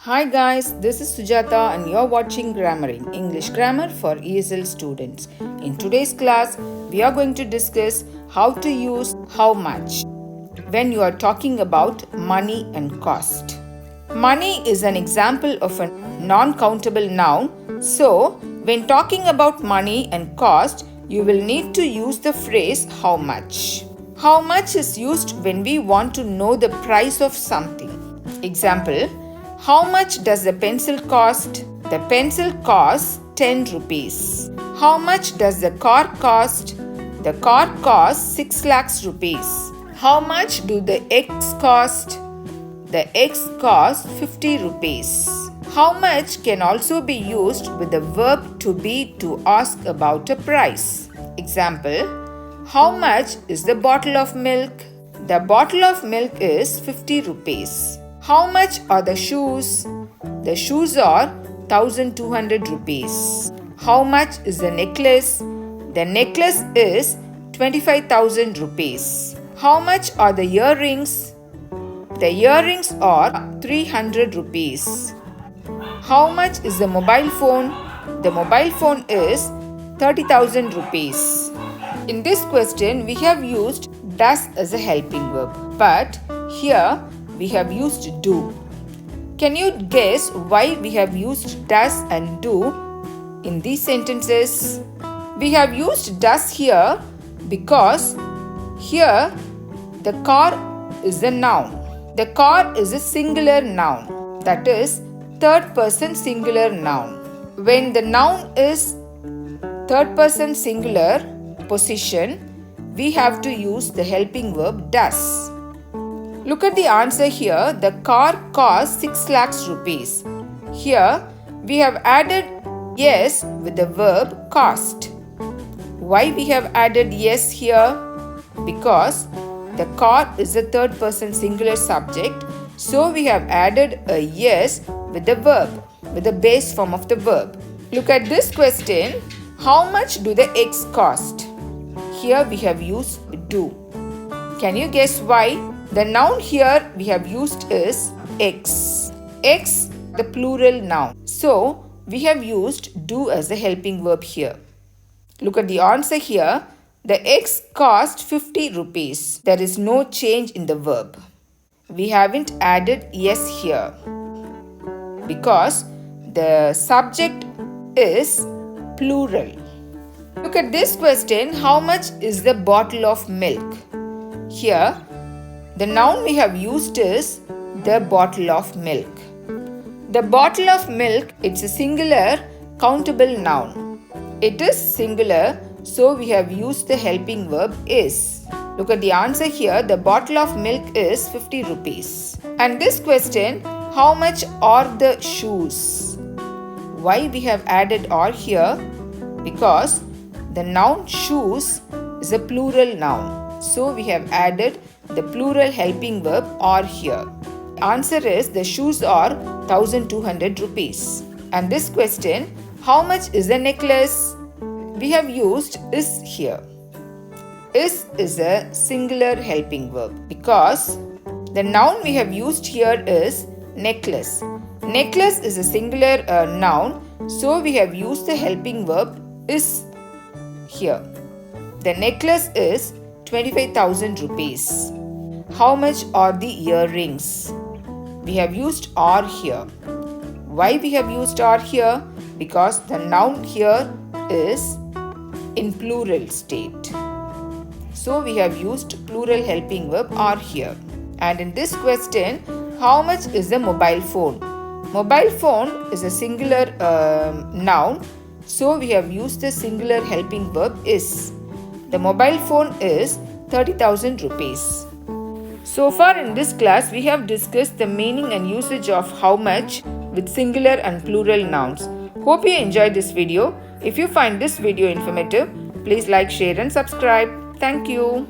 Hi guys, this is Sujata and you're watching GrammarENG, English grammar for ESL students. In today's class, we are going to discuss how to use how much when you are talking about money and cost. Money is an example of a non-countable noun. So, when talking about money and cost, you will need to use the phrase how much. How much is used when we want to know the price of something. Example, how much does the pencil cost? The pencil costs 10 rupees. How much does the car cost? The car costs 6 lakhs rupees. How much do the eggs cost? The eggs cost 50 rupees. How much can also be used with the verb to be to ask about a price. Example, how much is the bottle of milk? The bottle of milk is 50 rupees. How much are the shoes? The shoes are 1200 rupees. How much is the necklace? The necklace is 25,000 rupees. How much are the earrings? The earrings are 300 rupees. How much is the mobile phone? The mobile phone is 30,000 rupees. In this question, we have used does as a helping verb, but here we have used do. Can you guess why we have used does and do in these sentences? We have used does here because here the car is a noun. The car is a singular noun, that is third person singular noun. When the noun is third person singular position, we have to use the helping verb does. Look at the answer here. The car costs 6 lakhs rupees. Here we have added yes with the verb cost. Why we have added yes here? Because the car is a third person singular subject. So we have added a yes with the verb, with the base form of the verb. Look at this question. How much do the eggs cost? Here we have used do. Can you guess why? The noun here we have used is eggs. Eggs, the plural noun. So, we have used do as a helping verb here. Look at the answer here. The eggs cost 50 rupees. There is no change in the verb. We haven't added yes here because the subject is plural. Look at this question. How much is the bottle of milk? Here, the noun we have used is the bottle of milk. The bottle of milk, it's a singular countable noun. It is singular, so we have used the helping verb is. Look at the answer here. The bottle of milk is 50 rupees. And this question, how much are the shoes? Why we have added are here? Because the noun shoes is a plural noun. So we have added the plural helping verb are here. Answer is the shoes are 1200 rupees. And this question, how much is the necklace? We have used is here. Is a singular helping verb because the noun we have used here is necklace. Necklace is a singular noun, so we have used the helping verb is here. The necklace is 25,000 rupees. How much are the earrings? We have used are here. Why we have used are here? Because the noun here is in plural state. So we have used plural helping verb are here. And in this question, how much is the mobile phone? Mobile phone is a singular noun. So we have used the singular helping verb is. The mobile phone is 30,000 rupees. So far in this class, we have discussed the meaning and usage of how much with singular and plural nouns. Hope you enjoyed this video. If you find this video informative, please like, share and subscribe. Thank you.